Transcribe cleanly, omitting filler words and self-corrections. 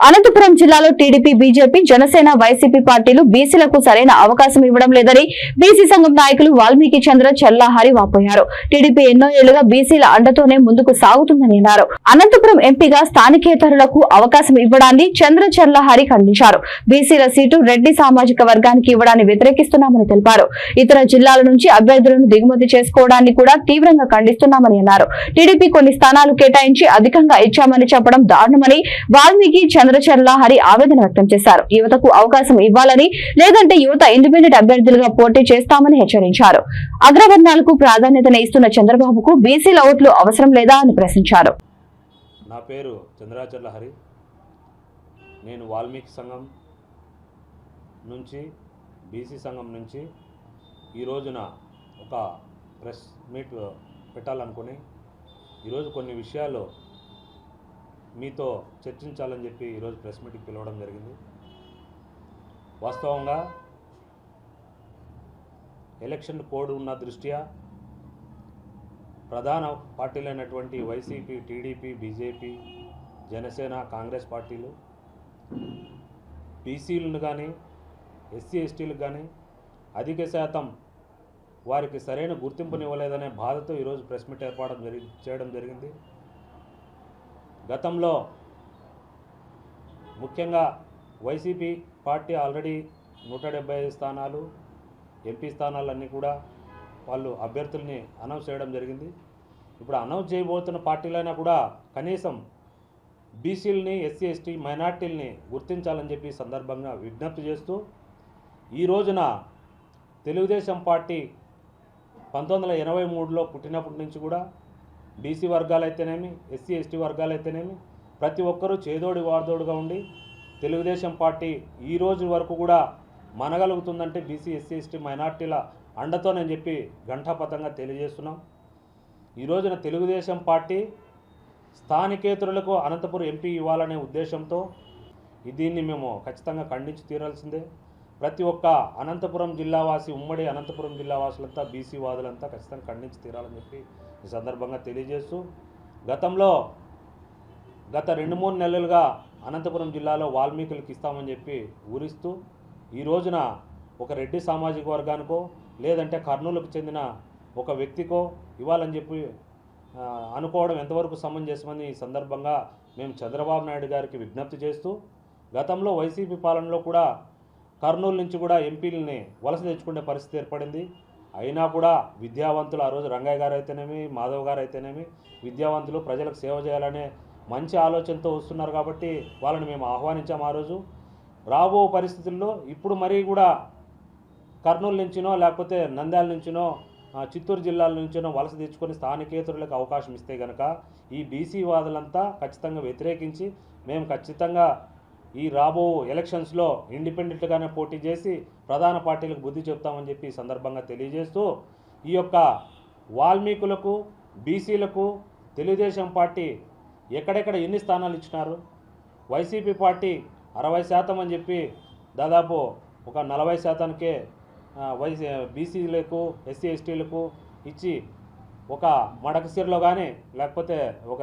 అనంతపురం జిల్లాలో TDP, BJP, Janasena, YCP పార్టీలు బీసీలకు సరైన అవకాశం ఇవ్వడం లేదని బీసీ సంఘం నాయకులు వాల్మీకి చంద్ర చెల్లాహరి వాపోయారు. టీడీపీ ఎన్నో ఏళ్లుగా బీసీల అండతోనే ముందుకు సాగుతుందని అన్నారు. అనంతపురం ఎంపీగా స్థానికేతరులకు అవకాశం ఇవ్వడాన్ని చంద్ర చెల్లాహరి ఖండించారు. బీసీల సీటు రెడ్డి సామాజిక వర్గానికి ఇవ్వడాన్ని వ్యతిరేకిస్తున్నామని తెలిపారు. ఇతర జిల్లాల నుంచి అభ్యర్థులను దిగుమతి చేసుకోవడాన్ని కూడా తీవ్రంగా ఖండిస్తున్నామని అన్నారు. టీడీపీ కొన్ని స్థానాలు కేటాయించి అధికంగా ఇచ్చామని చెప్పడం దారుణమని వాల్మీకి చంద్రచెల్లాహరి ఆవేదన వ్యక్తం చేశారు. యువతకు అవకాశం ఇవ్వాలని, లేదంటే యువత ఇండిపెండెంట్ అభ్యర్థులుగా పోటీ చేస్తామని హెచ్చరించారు. అగ్రవర్ణాలకు ప్రాధాన్యతను ఇస్తున్న చంద్రబాబుకు బీసీల ఓట్లు అవసరం లేదా అని ప్రశ్నించారు. నా పేరు చంద్రచెల్లాహరి. నేను వాల్మీకి సంఘం నుంచి, బీసీ సంఘం నుంచి ఈ రోజున ఒక ప్రెస్ మీట్ పెట్టాలనుకుని ఈరోజు కొన్ని విషయాలు మీతో చర్చించాలని చెప్పి ఈరోజు ప్రెస్ మీట్కి పిలవడం జరిగింది. వాస్తవంగా ఎలక్షన్ కోడ్ ఉన్న దృష్ట్యా ప్రధాన పార్టీలైనటువంటి YCP, TDP, BJP, Janasena, Congress పార్టీలు బీసీలను కానీ ఎస్సీ ఎస్టీలకు కానీ అధిక శాతం వారికి సరైన గుర్తింపునివ్వలేదనే బాధతో ఈరోజు ప్రెస్ మీట్ చేయడం జరిగింది. గతంలో ముఖ్యంగా వైసీపీ పార్టీ ఆల్రెడీ 175 స్థానాలు, ఎంపీ స్థానాలన్నీ కూడా వాళ్ళు అభ్యర్థుల్ని అనౌన్స్ చేయడం జరిగింది. ఇప్పుడు అనౌన్స్ చేయబోతున్న పార్టీలైనా కూడా కనీసం బీసీలని, ఎస్సీ ఎస్టీ మైనార్టీలని గుర్తించాలని చెప్పి సందర్భంగా విజ్ఞప్తి చేస్తూ ఈ రోజున తెలుగుదేశం పార్టీ 1983లో పుట్టినప్పటి నుంచి కూడా బీసీ వర్గాలైతేనేమి, ఎస్సీ ఎస్టీ వర్గాలైతేనేమి ప్రతి ఒక్కరూ చేదోడి వాదోడుగా ఉండి తెలుగుదేశం పార్టీ ఈ రోజు వరకు కూడా మనగలుగుతుందంటే బీసీ, ఎస్సీ ఎస్టీ మైనార్టీల అండతోనని చెప్పి ఘంటాపథంగా తెలియజేస్తున్నాం. ఈ రోజున తెలుగుదేశం పార్టీ స్థానికేతరులకు అనంతపురం ఎంపీ ఇవ్వాలనే ఉద్దేశంతో దీన్ని మేము ఖచ్చితంగా ఖండించి తీరాల్సిందే. ప్రతి ఒక్క అనంతపురం జిల్లావాసి, ఉమ్మడి అనంతపురం జిల్లావాసులంతా, బీసీ వాదులంతా ఖచ్చితంగా ఖండించి తీరాలని చెప్పి ఈ సందర్భంగా తెలియజేస్తూ గత 2-3 నెలలుగా అనంతపురం జిల్లాలో వాల్మీకులకు ఇస్తామని చెప్పి ఊరిస్తూ ఈ రోజున ఒక రెడ్డి సామాజిక వర్గానికో, లేదంటే కర్నూలుకు చెందిన ఒక వ్యక్తికో ఇవ్వాలని చెప్పి అనుకోవడం ఎంతవరకు సమంజసమని ఈ సందర్భంగా మేము చంద్రబాబు నాయుడు గారికి విజ్ఞప్తి చేస్తూ, గతంలో వైసీపీ పాలనలో కూడా కర్నూలు నుంచి కూడా ఎంపీలని వలస తెచ్చుకునే పరిస్థితి ఏర్పడింది. అయినా కూడా విద్యావంతులు, ఆ రోజు రంగయ్య గారు అయితేనేమి, మాధవ్ గారు అయితేనేమి, విద్యావంతులు ప్రజలకు సేవ చేయాలనే మంచి ఆలోచనతో వస్తున్నారు కాబట్టి వాళ్ళని మేము ఆహ్వానించాము. ఆ రోజు రాబో పరిస్థితుల్లో ఇప్పుడు మరీ కూడా కర్నూలు నుంచినో, లేకపోతే నంద్యాల నుంచినో, చిత్తూరు జిల్లాల నుంచినో వలస తెచ్చుకొని స్థానికేతరులకు అవకాశం ఇస్తే కనుక ఈ బీసీ వాదులంతా ఖచ్చితంగా వ్యతిరేకించి మేము ఖచ్చితంగా ఈ రాబో ఎలక్షన్స్లో ఇండిపెండెంట్గానే పోటీ చేసి ప్రధాన పార్టీలకు బుద్ధి చెప్తామని చెప్పి ఈ సందర్భంగా తెలియజేస్తూ, ఈ యొక్క వాల్మీకులకు, బీసీలకు తెలుగుదేశం పార్టీ ఎక్కడెక్కడ ఎన్ని స్థానాలు ఇచ్చినారు? వైసీపీ పార్టీ 60% అని చెప్పి దాదాపు ఒక 40%కే బీసీలకు, ఎస్సీ ఎస్టీలకు ఇచ్చి ఒక మడకసిరిలో కానీ, లేకపోతే ఒక